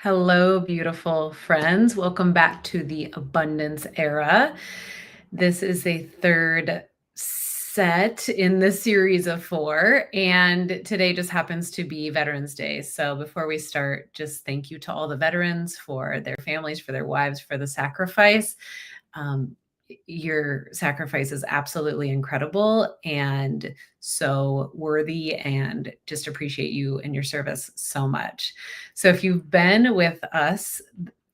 Hello, beautiful friends. Welcome back to the Abundance Era. This is a third set in the series of four, and today just happens to be Veterans Day. So before we start, just thank you to all the veterans for their families, for their wives, for the sacrifice. Um, your sacrifice is absolutely incredible and so worthy, and just appreciate you and your service so much. So if you've been with us,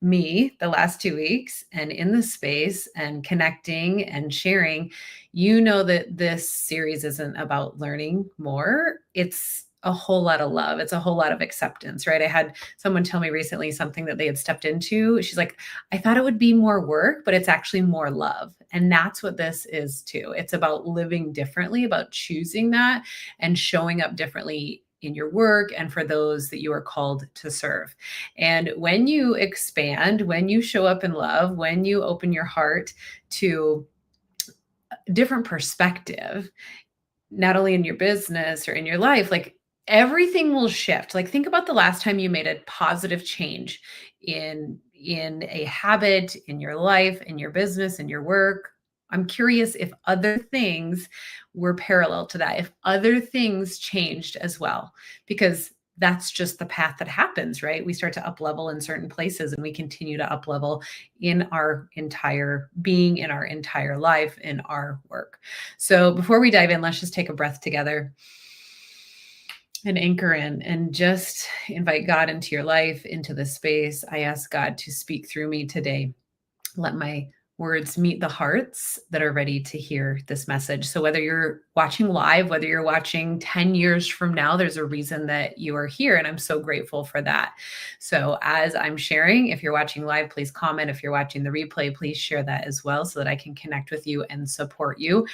me, the last 2 weeks and in the space and connecting and sharing, you know that this series isn't about learning more. It's a whole lot of love. It's a whole lot of acceptance, right? I had someone tell me recently something that they had stepped into. She's like, I thought it would be more work, but it's actually more love. And that's what this is too. It's about living differently, about choosing that and showing up differently in your work and for those that you are called to serve. And when you expand, when you show up in love, when you open your heart to a different perspective, not only in your business or in your life, like everything will shift. Like think about the last time you made a positive change in a habit, in your life, in your business, in your work. I'm curious if other things were parallel to that, if other things changed as well, because that's just the path that happens, right? We start to up level in certain places and we continue to up level in our entire being, in our entire life, in our work. So before we dive in, let's just take a breath together and anchor in and just invite God into your life, into the space. I ask God to speak through me today. Let my words meet the hearts that are ready to hear this message. So whether you're watching live, whether you're watching 10 years from now, there's a reason that you are here. And I'm so grateful for that. So as I'm sharing, if you're watching live, please comment. If you're watching the replay, please share that as well so that I can connect with you and support you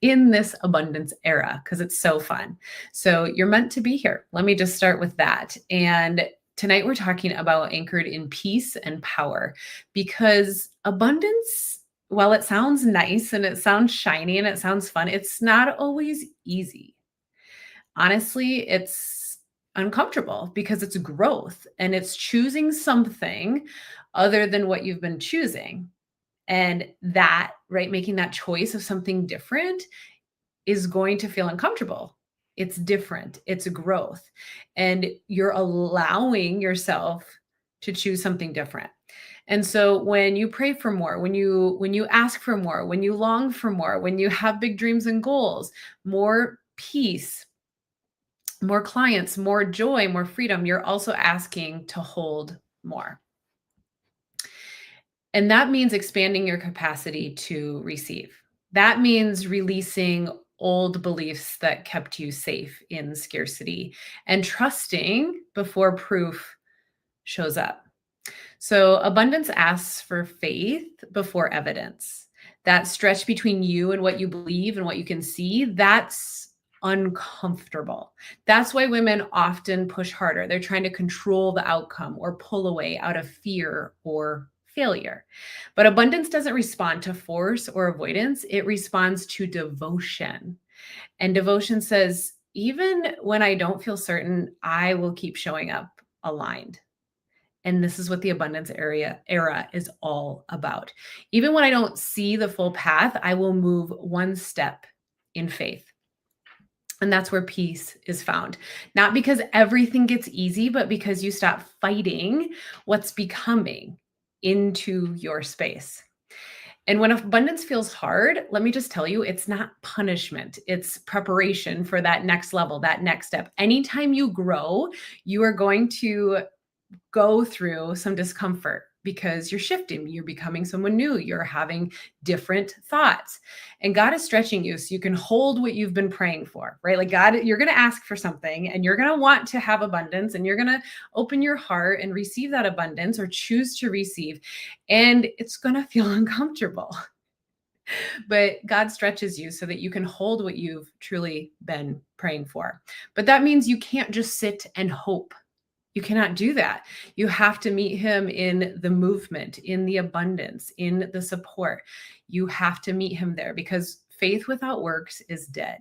in this abundance era, because it's so fun. So you're meant to be here. Let me just start with that. And tonight we're talking about anchored in peace and power, because abundance, while it sounds nice and it sounds shiny and it sounds fun, it's not always easy. Honestly, it's uncomfortable because it's growth and it's choosing something other than what you've been choosing. And that, right, making that choice of something different is going to feel uncomfortable. It's different, it's a growth, and you're allowing yourself to choose something different. And so when you pray for more, when you ask for more, when you long for more, when you have big dreams and goals, more peace, more clients, more joy, more freedom, you're also asking to hold more. And that means expanding your capacity to receive. That means releasing old beliefs that kept you safe in scarcity and trusting before proof shows up. So, abundance asks for faith before evidence. That stretch between you and what you believe and what you can see, that's uncomfortable. That's why women often push harder. They're trying to control the outcome or pull away out of fear or failure. But abundance doesn't respond to force or avoidance, it responds to devotion. And devotion says, even when I don't feel certain, I will keep showing up aligned. And this is what the abundance era is all about. Even when I don't see the full path, I will move one step in faith. And that's where peace is found. Not because everything gets easy, but because you stop fighting what's becoming into your space. And when abundance feels hard, let me just tell you, it's not punishment. It's preparation for that next level, that next step. Anytime you grow, you are going to go through some discomfort because you're shifting, you're becoming someone new, you're having different thoughts. And God is stretching you so you can hold what you've been praying for, right? Like God, you're going to ask for something and you're going to want to have abundance and you're going to open your heart and receive that abundance or choose to receive. And it's going to feel uncomfortable. But God stretches you so that you can hold what you've truly been praying for. But that means you can't just sit and hope. You cannot do that. You have to meet him in the movement, in the abundance, in the support. You have to meet him there because faith without works is dead.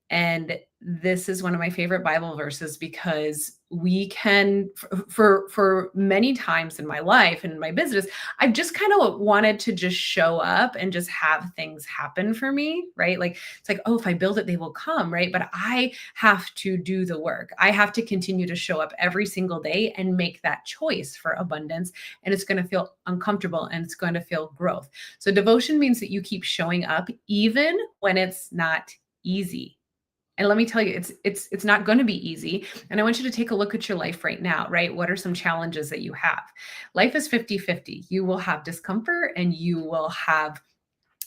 And this is one of my favorite Bible verses because we can for many times in my life and in my business, I've just kind of wanted to just show up and just have things happen for me, right? Like it's like, oh, if I build it, they will come, right? But I have to do the work. I have to continue to show up every single day and make that choice for abundance. And it's going to feel uncomfortable and it's going to feel growth. So devotion means that you keep showing up even when it's not easy. And let me tell you, it's not going to be easy. And I want you to take a look at your life right now, right? What are some challenges that you have? Life is 50-50. You will have discomfort and you will have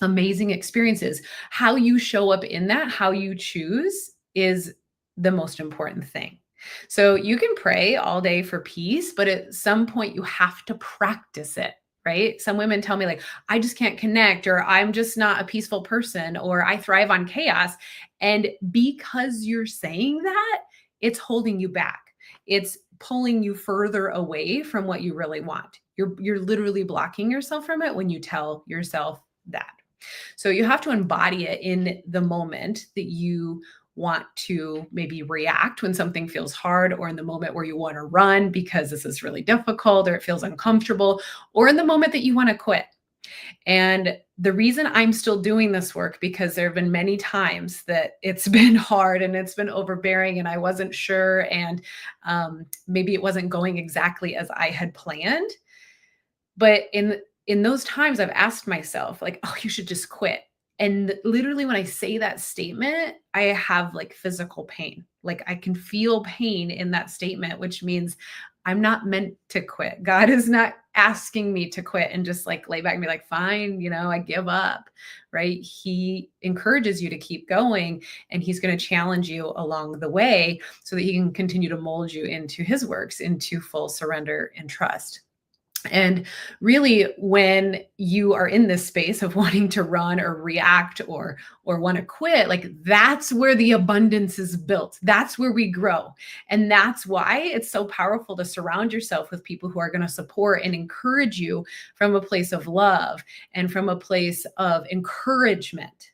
amazing experiences. How you show up in that, how you choose is the most important thing. So you can pray all day for peace, but at some point you have to practice it. Right? Some women tell me, like, I just can't connect, or I'm just not a peaceful person, or I thrive on chaos. And because you're saying that, it's holding you back. It's pulling you further away from what you really want. You're literally blocking yourself from it when you tell yourself that. So you have to embody it in the moment that you want to maybe react when something feels hard, or in the moment where you want to run because this is really difficult or it feels uncomfortable, or in the moment that you want to quit. And the reason I'm still doing this work, because there have been many times that it's been hard and it's been overbearing and I wasn't sure, and maybe it wasn't going exactly as I had planned. But in those times, I've asked myself, like, oh, you should just quit. And literally, when I say that statement, I have like physical pain. Like I can feel pain in that statement, which means I'm not meant to quit. God is not asking me to quit and just like lay back and be like, fine, I give up, right? He encourages you to keep going, and he's going to challenge you along the way so that he can continue to mold you into his works, into full surrender and trust. And really, when you are in this space of wanting to run or react or want to quit, like that's where the abundance is built. That's where we grow. And that's why it's so powerful to surround yourself with people who are going to support and encourage you from a place of love and from a place of encouragement.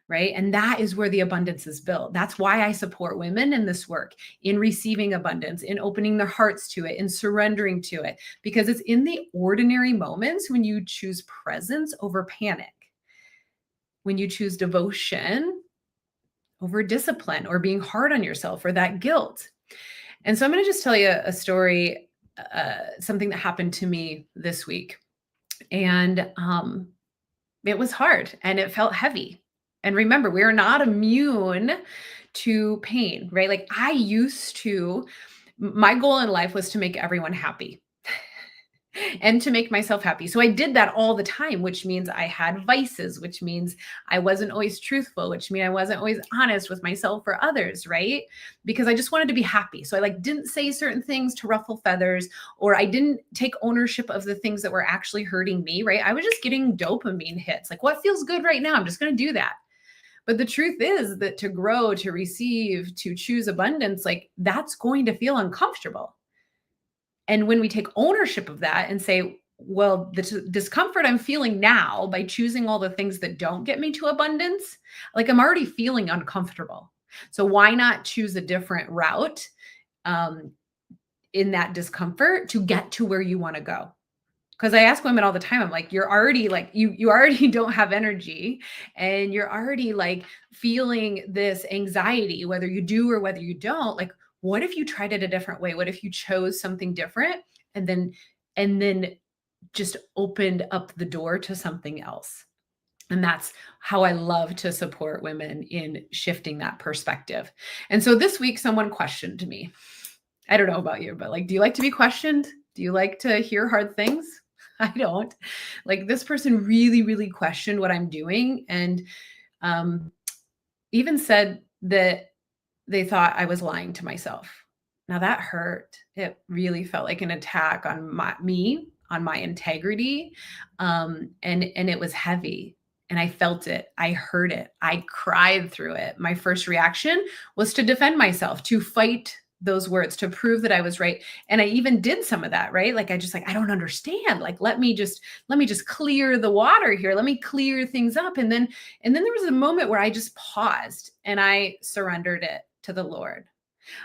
Right. And that is where the abundance is built. That's why I support women in this work, in receiving abundance, in opening their hearts to it, in surrendering to it, because it's in the ordinary moments when you choose presence over panic, when you choose devotion over discipline, or being hard on yourself, or that guilt. And so I'm going to just tell you a story, something that happened to me this week. And it was hard and it felt heavy. And remember, we are not immune to pain, right? Like my goal in life was to make everyone happy and to make myself happy. So I did that all the time, which means I had vices, which means I wasn't always truthful, which means I wasn't always honest with myself or others, right? Because I just wanted to be happy. So I didn't say certain things to ruffle feathers, or I didn't take ownership of the things that were actually hurting me, right? I was just getting dopamine hits. Like, what feels good right now? I'm just going to do that. But the truth is that to grow, to receive, to choose abundance, like that's going to feel uncomfortable. And when we take ownership of that and say, well, the discomfort I'm feeling now by choosing all the things that don't get me to abundance, like I'm already feeling uncomfortable. So why not choose a different route in that discomfort to get to where you want to go? Because I ask women all the time, I'm like, you're already like, you already don't have energy, and you're already like feeling this anxiety, whether you do or whether you don't. Like, what if you tried it a different way? What if you chose something different and then just opened up the door to something else? And that's how I love to support women in shifting that perspective. And so this week, someone questioned me. I don't know about you, but like, do you like to be questioned? Do you like to hear hard things? I don't. Like, this person really, really questioned what I'm doing, and even said that they thought I was lying to myself. Now that hurt. It really felt like an attack on me, on my integrity, and it was heavy. And I felt it. I heard it. I cried through it. My first reaction was to defend myself, to fight those words to prove that I was right. And I even did some of that, right? Like I just like, I don't understand. Like let me just clear the water here. Let me clear things up. And then there was a moment where I just paused and I surrendered it to the Lord.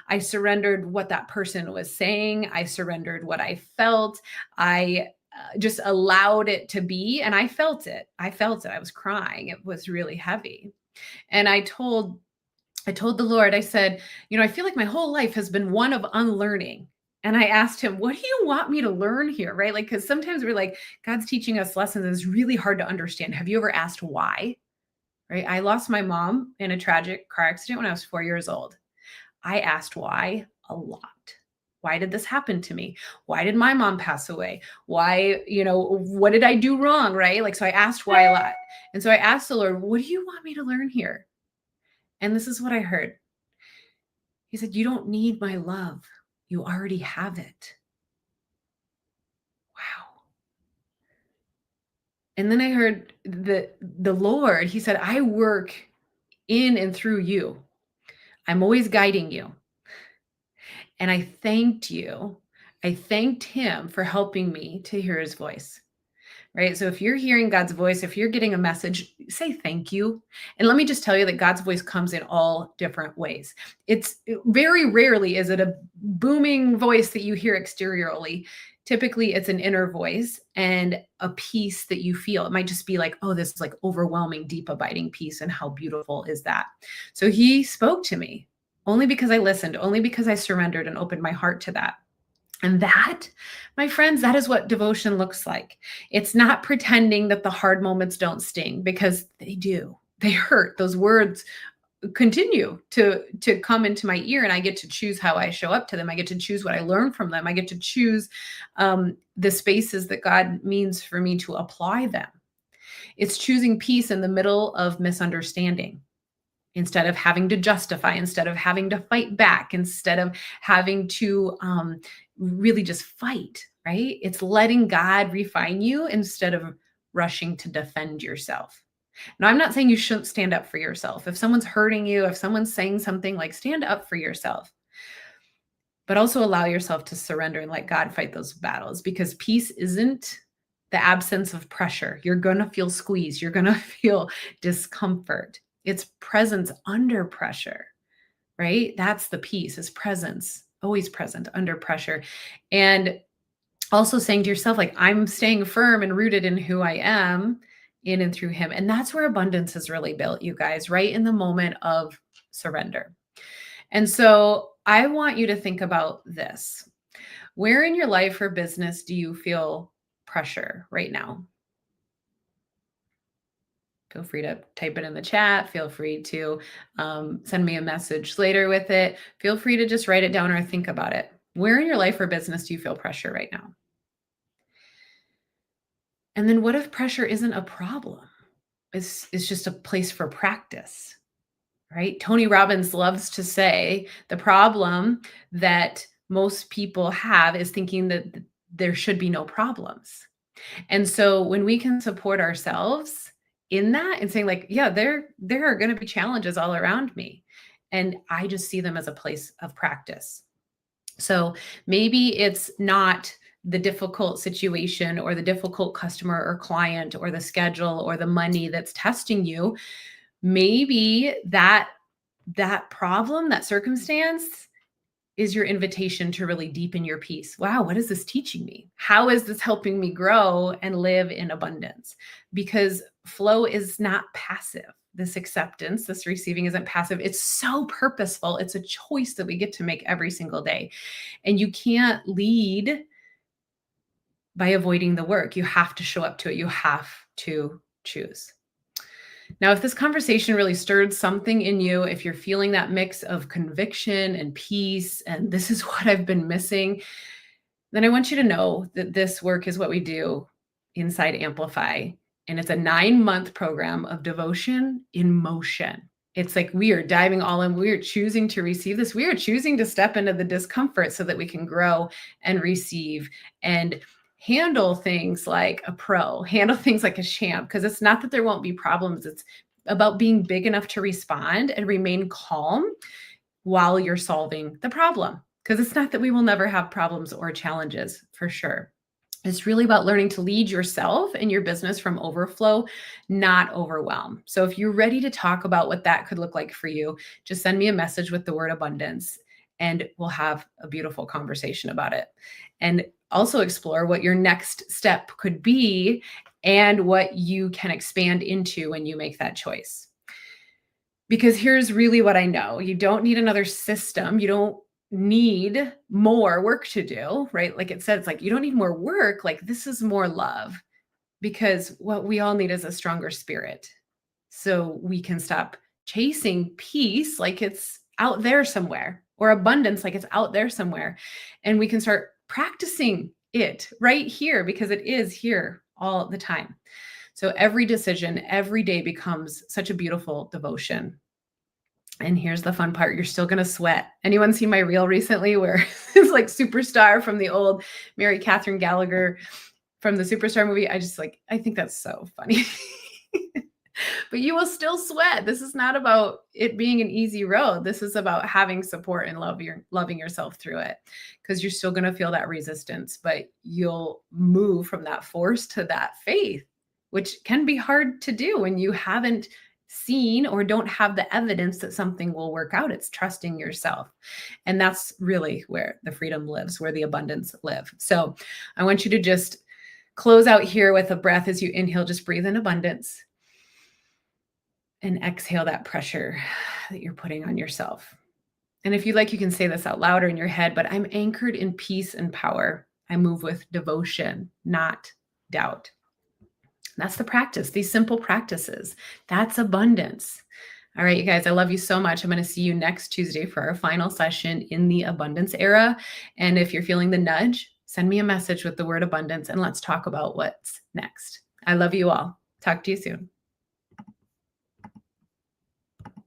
I surrendered what that person was saying. I surrendered what I felt. I just allowed it to be. And I felt it. I felt it. I was crying. It was really heavy. And I told the Lord, I said, I feel like my whole life has been one of unlearning. And I asked him, what do you want me to learn here? Right. Like, because sometimes we're like, God's teaching us lessons. And it's really hard to understand. Have you ever asked why? Right. I lost my mom in a tragic car accident when I was 4 years old. I asked why a lot. Why did this happen to me? Why did my mom pass away? Why, what did I do wrong? Right. Like, so I asked why a lot. And so I asked the Lord, what do you want me to learn here? And this is what I heard. He said, you don't need my love. You already have it. Wow. And then I heard the Lord, he said, I work in and through you. I'm always guiding you. And I thanked you. I thanked him for helping me to hear his voice. Right. So if you're hearing God's voice, if you're getting a message, say thank you. And let me just tell you that God's voice comes in all different ways. It's very rarely is it a booming voice that you hear exteriorly. Typically, it's an inner voice and a peace that you feel. It might just be like, oh, this is like overwhelming, deep, abiding peace. And how beautiful is that? So he spoke to me only because I listened, only because I surrendered and opened my heart to that. And that, my friends, that is what devotion looks like. It's not pretending that the hard moments don't sting, because they do. They hurt. Those words continue to come into my ear, and I get to choose how I show up to them. I get to choose what I learn from them. I get to choose the spaces that God means for me to apply them. It's choosing peace in the middle of misunderstanding. Instead of having to justify, instead of having to fight back, instead of having to really just fight, right? It's letting God refine you instead of rushing to defend yourself. Now, I'm not saying you shouldn't stand up for yourself. If someone's hurting you, if someone's saying something, like, stand up for yourself. But also allow yourself to surrender and let God fight those battles, because peace isn't the absence of pressure. You're going to feel squeezed. You're going to feel discomfort. It's presence under pressure, right? That's the peace, is presence, always present under pressure. And also saying to yourself, like, I'm staying firm and rooted in who I am in and through him. And that's where abundance is really built, you guys, right in the moment of surrender. And so I want you to think about this. Where in your life or business do you feel pressure right now? Feel free to type it in the chat. Feel free to send me a message later with it. Feel free to just write it down or think about it. Where in your life or business do you feel pressure right now? And then what if pressure isn't a problem? It's just a place for practice, right? Tony Robbins loves to say the problem that most people have is thinking that there should be no problems. And so when we can support ourselves in that and saying, like, yeah, there are going to be challenges all around me, and I just see them as a place of practice. So maybe it's not the difficult situation or the difficult customer or client or the schedule or the money that's testing you. Maybe that problem, that circumstance, is your invitation to really deepen your peace. Wow, what is this teaching me? How is this helping me grow and live in abundance? Because flow is not passive. This acceptance, this receiving isn't passive. It's so purposeful. It's a choice that we get to make every single day. And you can't lead by avoiding the work. You have to show up to it. You have to choose. Now, if this conversation really stirred something in you, if you're feeling that mix of conviction and peace, and this is what I've been missing, then I want you to know that this work is what we do inside Amplify. And it's a 9-month program of devotion in motion. It's like we are diving all in. We are choosing to receive this. We are choosing to step into the discomfort so that we can grow and receive and handle things like a pro, handle things like a champ, because it's not that there won't be problems. It's about being big enough to respond and remain calm while you're solving the problem. Because it's not that we will never have problems or challenges, for sure. It's really about learning to lead yourself and your business from overflow, not overwhelm. So if you're ready to talk about what that could look like for you, just send me a message with the word abundance and we'll have a beautiful conversation about it. And also explore what your next step could be and what you can expand into when you make that choice. Because here's really what I know. You don't need another system. You don't need more work to do, right? Like it said, it's like you don't need more work. Like this is more love because what we all need is a stronger spirit. So we can stop chasing peace like it's out there somewhere or abundance like it's out there somewhere. And we can start practicing it right here because it is here all the time. So every decision, every day becomes such a beautiful devotion. And here's the fun part. You're still going to sweat. Anyone seen my reel recently where it's like Superstar from the old Mary Catherine Gallagher from the Superstar movie? I think that's so funny. But you will still sweat. This is not about it being an easy road. This is about having support and loving yourself through it because you're still going to feel that resistance, but you'll move from that force to that faith, which can be hard to do when you haven't seen or don't have the evidence that something will work out. It's trusting yourself. And that's really where the freedom lives, where the abundance live. So I want you to just close out here with a breath as you inhale, just breathe in abundance and exhale that pressure that you're putting on yourself. And if you like, you can say this out louder in your head, but I'm anchored in peace and power. I move with devotion, not doubt. That's the practice, these simple practices. That's abundance. All right, you guys, I love you so much. I'm going to see you next Tuesday for our final session in the abundance era. And if you're feeling the nudge, send me a message with the word abundance and let's talk about what's next. I love you all. Talk to you soon.